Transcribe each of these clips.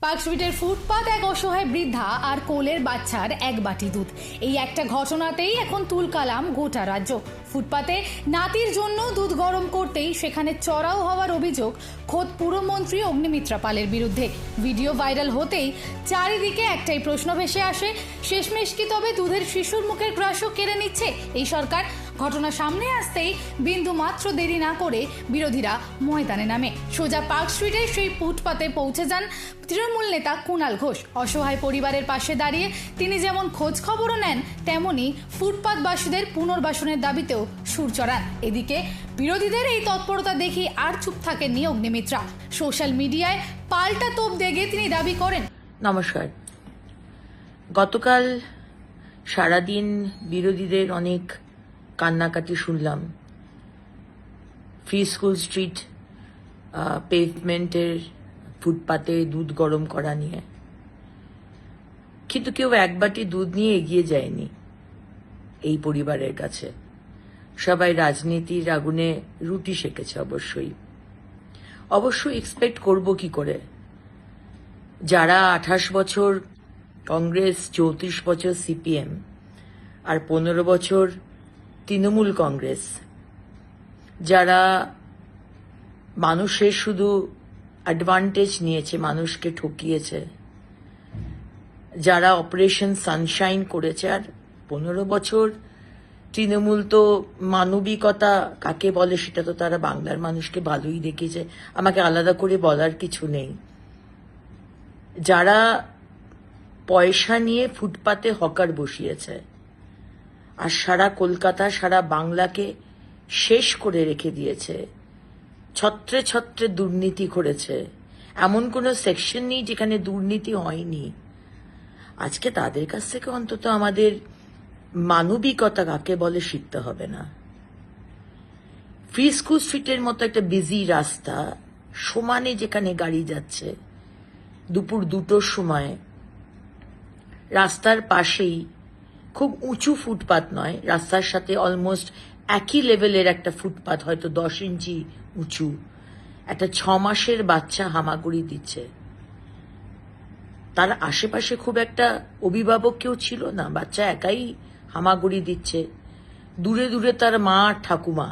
পার্কস্ট্রিটের ফুটপাত এক অসহায় বৃদ্ধা আর কোলের বাচ্চার এক বাটি দুধ, এই একটা ঘটনাতেই এখন তুলকালাম গোটা রাজ্য। ফুটপাতে নাতির জন্য দুধ গরম করতেই সেখানে চড়াও হওয়ার অভিযোগ খোদ পুরমন্ত্রী অগ্নিমিত্রা পালের বিরুদ্ধে। ভিডিও ভাইরাল হতেই চারিদিকে একটাই প্রশ্ন ভেসে আসে, শেষমেশ কি তবে দুধের শিশুর মুখের গ্রাসও কেড়ে নিচ্ছে এই সরকার? ঘটনা সামনে আসতেই বিন্দু মাত্র দেরি না করে বিরোধীরা ময়দানে নামে। সোজা পার্কস্ট্রিটে সেই ফুটপাতে পৌঁছে যান তৃণমূল নেতা কুণাল ঘোষ। অসহায় পরিবারের পাশে দাঁড়িয়ে তিনি যেমন খোঁজ খবরও নেন, তেমনি ফুটপাতবাসীদের পুনর্বাসনের দাবিতেও সুর চড়ান। এদিকে বিরোধীদের এই তৎপরতা দেখি আর চুপ থাকেননি অগ্নিমিত্রা। সোশ্যাল মিডিয়ায় পাল্টা তোপ দেগে তিনি দাবি করেন, নমস্কার। গতকাল সারাদিন বিরোধীদের অনেক কান্নাকাটি শুনলাম ফ্রি স্কুল স্ট্রিট পেভমেন্টের ফুটপাতে দুধ গরম করা নিয়ে, কিন্তু কেউ এক বাটি দুধ নিয়ে এগিয়ে যায়নি এই পরিবারের কাছে। সবাই রাজনীতির আগুনে রুটি সেকেছে। অবশ্যই এক্সপেক্ট করব কি করে, যারা 28 বছর কংগ্রেস, 34 বছর সিপিএম আর 15 বছর তৃণমূল কংগ্রেস, যারা মানুষের শুধু অ্যাডভান্টেজ নিয়েছে, মানুষকে ঠকিয়েছে, যারা অপারেশন সানশাইন করেছে, আর 15 বছর তৃণমূল তো মানবিকতা কাকে বলে সেটা তো তারা বাংলার মানুষকে ভালোই দেখিয়েছে, আমাকে আলাদা করে বলার কিছু নেই। যারা পয়সা নিয়ে ফুটপাতে হকার বসিয়েছে আর সারা কলকাতা, সারা বাংলাকে শেষ করে রেখে দিয়েছে, ছত্রে ছত্রে দুর্নীতি করেছে, এমন কোনো সেকশন নেই যেখানে দুর্নীতি হয়নি। আজকে তাদের কাছ থেকে অন্তত আমাদের মানবিকতা কাকে বলে শিখতে হবে না। ফ্রি স্কুল স্ট্রিটের মতো একটা বিজি রাস্তা, সমানে যেখানে গাড়ি যাচ্ছে, দুপুর 2টোর সময় রাস্তার পাশেই খুব উঁচু ফুটপাত নয়, রাস্তার সাথে অলমোস্ট একই লেভেলের একটা ফুটপাত, হয়তো 10 ইঞ্চি উঁচু, একটা 6 মাসের বাচ্চা হামাগুড়ি দিচ্ছে। তার আশেপাশে খুব একটা অভিভাবক কেউ ছিল না, বাচ্চা একাই হামাগুড়ি দিচ্ছে, দূরে দূরে তার মা আর ঠাকুমা।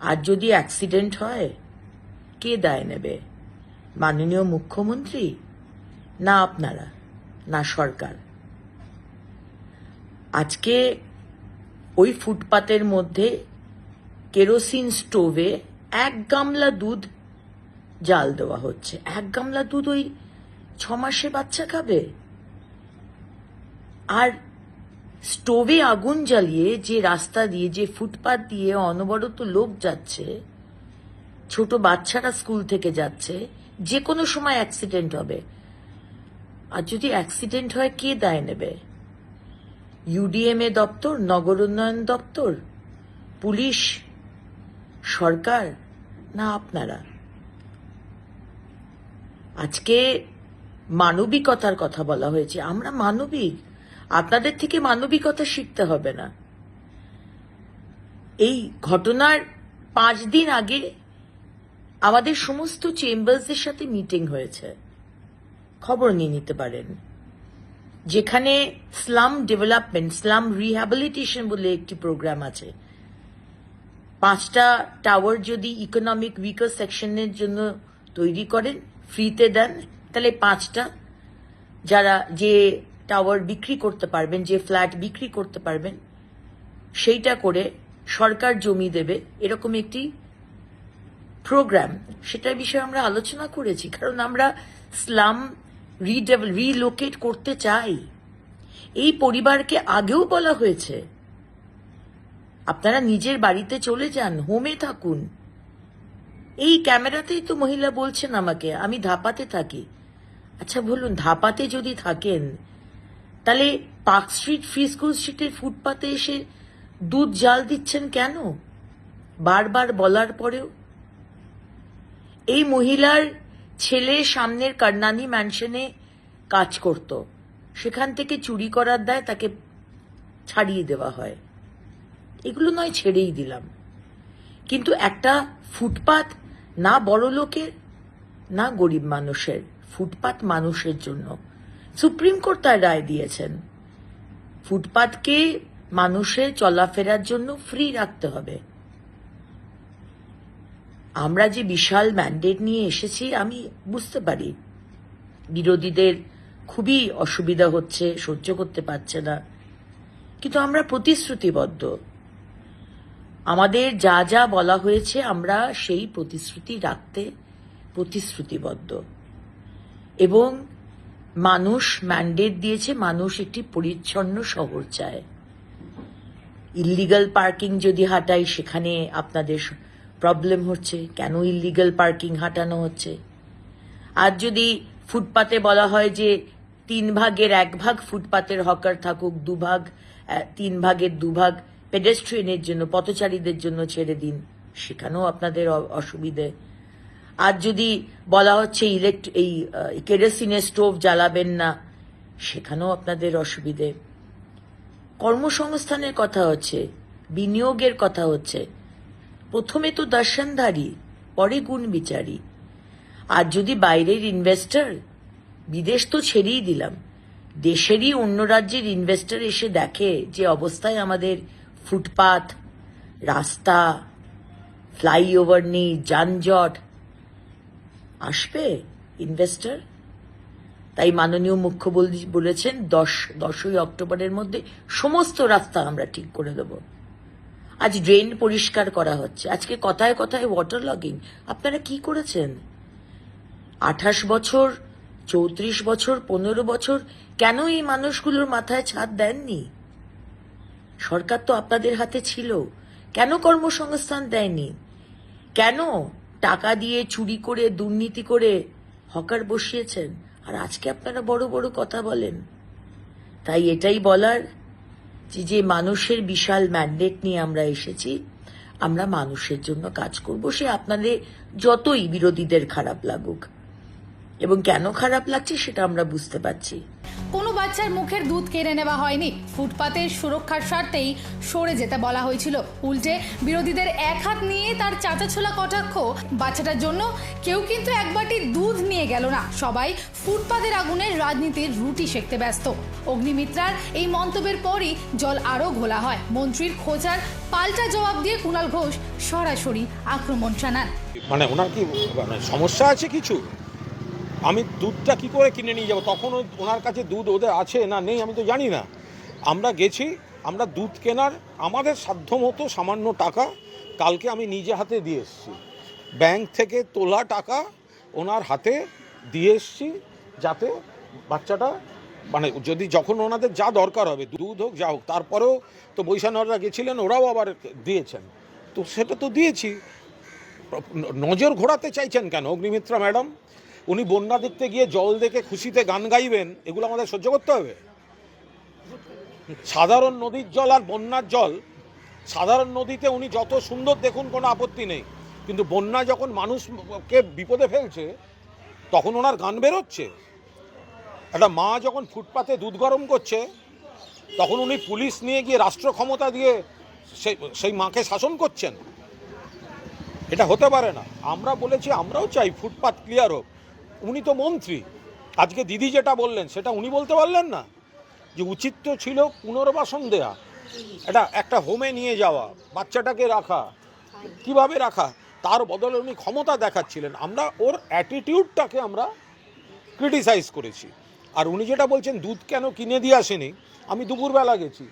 আর যদি অ্যাক্সিডেন্ট হয় কে দায় নেবে? মাননীয় মুখ্যমন্ত্রী, না আপনারা, না সরকার? আজকে ওই ফুটপাতের মধ্যে কেরোসিন স্টোভে 1 গামলা দুধ জাল দেওয়া হচ্ছে। 1 গামলা দুধ ওই 6 মাসে বাচ্চা খাবে? আর স্টোভে আগুন জ্বালিয়ে যে রাস্তা দিয়ে, যে ফুটপাত দিয়ে অনবরত লোক যাচ্ছে, ছোট বাচ্চারা স্কুল থেকে যাচ্ছে, যে কোনো সময় অ্যাক্সিডেন্ট হবে। আর যদি অ্যাক্সিডেন্ট হয় কে দায় নেবে? ইউডিএমএ দপ্তর, নগর উন্নয়ন দপ্তর, পুলিশ, সরকার, না আপনারা? আজকে মানবিকতার কথা বলা হয়েছে, আমরা মানবিক, আপনাদের থেকে মানবিকতা শিখতে হবে না। এই ঘটনার 5 দিন আগে আমাদের সমস্ত চেম্বার্সের সাথে মিটিং হয়েছে, খবর নিয়ে নিতে পারেন, যেখানে স্লাম ডেভেলপমেন্ট, স্লাম রিহ্যাবিলিটেশন বলে একটি প্রোগ্রাম আছে। 5টা টাওয়ার যদি ইকোনমিক উইকার সেকশনের জন্য তৈরি করেন, ফ্রিতে দেন, তাহলে 5টা যারা যে টাওয়ার বিক্রি করতে পারবেন, যে ফ্ল্যাট বিক্রি করতে পারবেন, সেইটা করে সরকার জমি দেবে, এরকম একটি প্রোগ্রাম, সেটার বিষয়ে আমরা আলোচনা করেছি। কারণ আমরা স্লাম রিলোকেট করতে চাই। এই পরিবারকে আগেও বলা হয়েছে, আপনারা নিজের বাড়িতে চলে যান, হোমে থাকুন। এই ক্যামেরাতেই তো মহিলা বলছেন আমাকে, আমি ধাপাতে থাকি। আচ্ছা বলুন, ধাপাতে যদি থাকেন, তাহলে পার্ক স্ট্রিট, ফ্রি স্কুল স্ট্রিটের ফুটপাতে এসে দুধ জাল দিচ্ছেন কেন? বারবার বলার পরেও। এই মহিলার ছেলে সামনের কর্ণানী ম্যানশনে কাজ করত, সেখান থেকে চুরি করার দায় তাকে ছাড়িয়ে দেওয়া হয়। এগুলো নয় ছেড়েই দিলাম, কিন্তু একটা ফুটপাত না বড় লোকের না গরিব মানুষের, ফুটপাত মানুষের জন্য। সুপ্রিম কোর্ট তার রায় দিয়েছেন, ফুটপাতকে মানুষের চলাফেরার জন্য ফ্রি রাখতে হবে। আমরা যে বিশাল ম্যান্ডেট নিয়ে এসেছি, আমি বুঝতে পারি বিরোধীদের খুবই অসুবিধা হচ্ছে, সহ্য করতে পারছে না, কিন্তু আমরা প্রতিশ্রুতিবদ্ধ। আমাদের যা যা বলা হয়েছে আমরা সেই প্রতিশ্রুতি রাখতে প্রতিশ্রুতিবদ্ধ। এবং মানুষ ম্যান্ডেট দিয়েছে, মানুষ একটি পরিচ্ছন্ন শহর চায়। ইল্লিগাল পার্কিং যদি হাঁটাই সেখানে আপনাদের প্রবলেম হচ্ছে, কেন ইল্লিগাল পার্কিং হাঁটানো হচ্ছে। আর যদি ফুটপাতে বলা হয় যে 1/3 ফুটপাতের হকার থাকুক, 3/2 পেডেস্ট্রিয়ানের জন্য, পথচারীদের জন্য ছেড়ে দিন, সেখানেও আপনাদের অসুবিধে। আর যদি বলা হচ্ছে এই কেরোসিনের স্টোভ জ্বালাবেন না, সেখানেও আপনাদের অসুবিধে। কর্মসংস্থানের কথা হচ্ছে, বিনিয়োগের কথা হচ্ছে, প্রথমে তো দর্শনধারী, পরে গুণ বিচারী। আর যদি বাইরের ইনভেস্টর, বিদেশ তো ছেড়েই দিলাম, দেশেরই অন্য রাজ্যের ইনভেস্টর এসে দেখে যে অবস্থায় আমাদের ফুটপাত, রাস্তা, ফ্লাইওভার নেই, যানজট, আসবে ইনভেস্টর? তাই মাননীয় মুখ্যমন্ত্রী বলেছেন 10ই অক্টোবরের মধ্যে সমস্ত রাস্তা আমরা ঠিক করে দেব। আজ ড্রেন পরিষ্কার করা হচ্ছে, আজকে কথায় কথায় ওয়াটার লগিং। আপনারা কি করেছেন? 28 বছর, 34 বছর, 15 বছর কেন এই মানুষগুলোর মাথায় ছাদ দেননি? সরকার তো আপনাদের হাতে ছিল, কেন কর্মসংস্থান দেয়নি? কেন টাকা দিয়ে চুরি করে, দুর্নীতি করে হকার বসিয়েছেন? আর আজকে আপনারা বড় বড় কথা বলেন। তাই এটাই বলার যে মানুষের বিশাল ম্যান্ডেট নিয়ে আমরা এসেছি, আমরা মানুষের জন্য কাজ করব, সে আপনাদের যতই বিরোধীদের খারাপ লাগুক। এবং কেন খারাপ লাগছে সেটা আমরা বুঝতে পারছি। কোনো বাচ্চার মুখের দুধ কেড়ে নেওয়া হয়নি, ফুটপাতের সুরক্ষার স্বার্থেই সরে যেতে বলা হয়েছিল। উল্টে বিরোধীদের এক হাত নিয়ে তার চাচাছোলা কটাক্ষ। বাচ্চাটার জন্য কেউ কিন্তু এক বাটি দুধ নিয়ে গেল না, সবাই ফুটপাতের আগুনের রাজনীতির রুটি সেঁকতে ব্যস্ত। অগ্নিমিত্রার এই মন্তব্যের পরই জল আরও ঘোলা হয়। মন্ত্রীর খোঁচার পাল্টা জবাব দিয়ে কুণাল ঘোষ সরাসরি আক্রমণ শানান। মানে ওনার কি সমস্যা আছে কিছু? আমি দুধটা কি করে কিনে নিয়ে যাবো? তখন ওনার কাছে দুধ ওদের আছে না নেই আমি তো জানি না। আমরা গেছি, আমরা দুধ কেনার আমাদের সাধ্যমতো সামান্য টাকা কালকে আমি নিজে হাতে দিয়ে এসেছি। ব্যাংক থেকে তোলা টাকা ওনার হাতে দিয়ে এসেছি, যাতে বাচ্চাটা মানে যদি যখন ওনাদের যা দরকার হবে, দুধ হোক যা হোক, তারপরেও তো বৈশানরা গেছিলেন, ওরাও আবার দিয়েছেন, তো সেটা তো দিয়েছি। নজর ঘোরাতে চাইছেন কেন অগ্নিমিত্রা ম্যাডাম? উনি বন্যা দেখতে গিয়ে জল দেখে খুশিতে গান গাইবেন, এগুলো আমাদের সহ্য করতে হবে? সাধারণ নদীর জল আর বন্যার জল, সাধারণ নদীতে উনি যত সুন্দর দেখুন কোনো আপত্তি নেই, কিন্তু বন্যা যখন মানুষকে বিপদে ফেলছে তখন ওনার গান বেরোচ্ছে। একটা মা যখন ফুটপাতে দুধ গরম করছে তখন উনি পুলিশ নিয়ে গিয়ে রাষ্ট্র ক্ষমতা দিয়ে সেই মাকে শাসন করছেন। এটা হতে পারে না। আমরা বলেছি, আমরাও চাই ফুটপাত ক্লিয়ার হোক। উনি তো মন্ত্রী, আজকে দিদি যেটা বললেন সেটা উনি বলতে পারলেন না? যে উচিত তো ছিল পুনর্বাসন দেয়া, একটা হোমে নিয়ে যাওয়া, বাচ্চাটাকে রাখা, কিভাবে রাখা, তার বদলে উনি ক্ষমতা দেখাচ্ছিলেন। আমরা ওর অ্যাটিটিউডটাকে আমরা ক্রিটিসাইজ করেছি। আর উনি যেটা বলছেন দুধ কেন কিনে দিয়ে আসেনি, আমি দুপুরবেলা গেছি,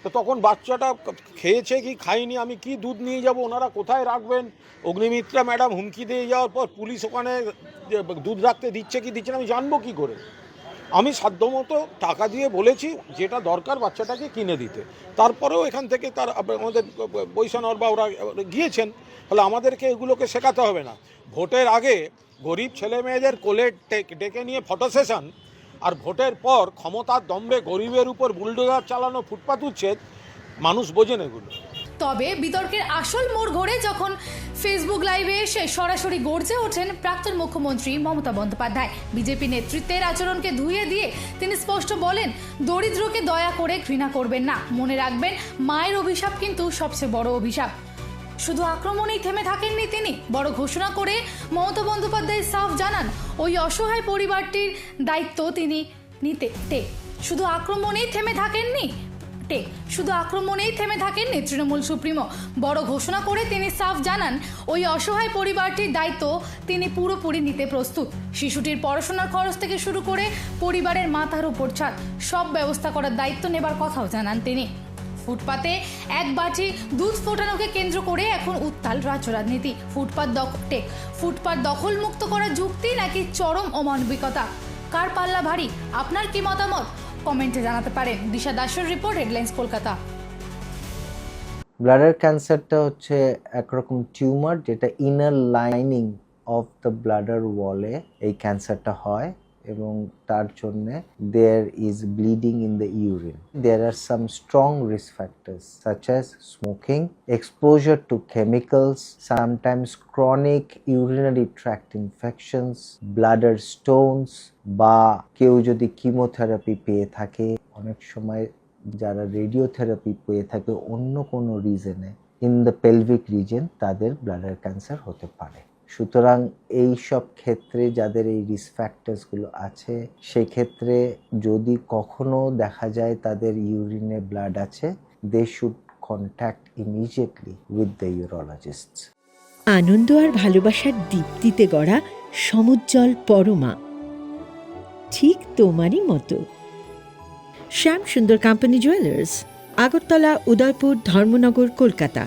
তো তখন বাচ্চাটা খেয়েছে কি খায়নি, আমি কি দুধ নিয়ে যাব, ওনারা কোথায় রাখবেন? অগ্নিমিত্রা ম্যাডাম হুমকি দিয়ে যাওয়ার পর পুলিশ ওখানে দুধ রাখতে দিচ্ছে কি দিচ্ছে না আমি জানবো কি করে? আমি সাধ্যমতো টাকা দিয়ে বলেছি যেটা দরকার বাচ্চাটাকে কিনে দিতে। তারপরেও এখান থেকে তার আমাদের বৈশানর বা ওরা গিয়েছেন, ফলে আমাদেরকে এগুলোকে শেখাতে হবে না। ভোটের আগে গরিব ছেলে মেয়েদের কোলে ডেকে নিয়ে ফটো সেশন, আর ভোটের পর ক্ষমতার দম্ভে গরিবের উপর বুলডোজার চালানো, ফুটপাত উচ্ছেদ, মানুষ বোঝেন এগুলো। তবে বিতর্কের আসল মোড় ঘোরে যখন ফেসবুক লাইভে এসে সরাসরি গর্জে ওঠেন প্রাক্তন মুখ্যমন্ত্রী মমতা বন্দ্যোপাধ্যায়। বিজেপি নেতৃত্বের আচরণকে ধুয়ে দিয়ে তিনি স্পষ্ট বলেন, দরিদ্রকে দয়া করে ঘৃণা করবেন না, মনে রাখবেন মায়ের অভিশাপ কিন্তু সবচেয়ে বড় অভিশাপ। শুধু আক্রমণেই থেমে থাকেননি তিনি, বড় ঘোষণা করে মমতা বন্দ্যোপাধ্যায় সাফ জানান ওই অসহায় পরিবারটির দায়িত্ব তিনি নিতে। শুধু আক্রমণেই থেমে থাকেননি তৃণমূল সুপ্রিমো। বড় ঘোষণা করে তিনি সাফ জানান ওই অসহায় পরিবারটির দায়িত্ব তিনি পুরোপুরি নিতে প্রস্তুত। শিশুটির পড়াশোনার খরচ থেকে শুরু করে পরিবারের মাথার উপর ছাদ সব ব্যবস্থা করার দায়িত্ব নেবার কথাও জানান তিনি। ফুটপাতে এক বাটি দুধ ফোটানোকে কেন্দ্র করে এখন উত্তাল রাজ্য রাজনীতি। ফুটপাত দখল মুক্ত করার যুক্তি নাকি চরম অমানবিকতা, কার পাল্লা ভারী? আপনার কি মতামত কমেন্টে জানাতে পারেন। দিশা দাসের রিপোর্ট, হেডলাইন্স কলকাতা। ব্লাডার ক্যান্সারটা হচ্ছে একরকম টিউমার যেটা inner lining of the bladder ওয়ালে এই ক্যান্সারটা হয় এবং তার জন্য there is bleeding in the urine. There are some strong risk factors such as smoking, exposure to chemicals, sometimes chronic urinary tract infections, bladder stones, বা কেউ যদি কিমোথেরাপি পেয়ে থাকে, অনেক সময় যারা রেডিওথেরাপি পেয়ে থাকে অন্য কোনো রিজনে ইন দ্য পেলভিক রিজন, তাদের ব্লাডার ক্যান্সার হতে পারে। সুতরাং এই সব ক্ষেত্রে যাদের এই রিস্ক ফ্যাক্টরসগুলো আছে, সেই ক্ষেত্রে যদি কখনো দেখা যায় তাদের ইউরিনে ব্লাড আছে, they should contact immediately with the urologists. আনন্দ আর ভালোবাসার দীপ্তিতে গড়া সমুজ্জ্বল পরমা, ঠিক তোমারই মতো। শ্যাম সুন্দর কোম্পানি জুয়েলার্স, আগরতলা, উদয়পুর, ধর্মনগর, কলকাতা।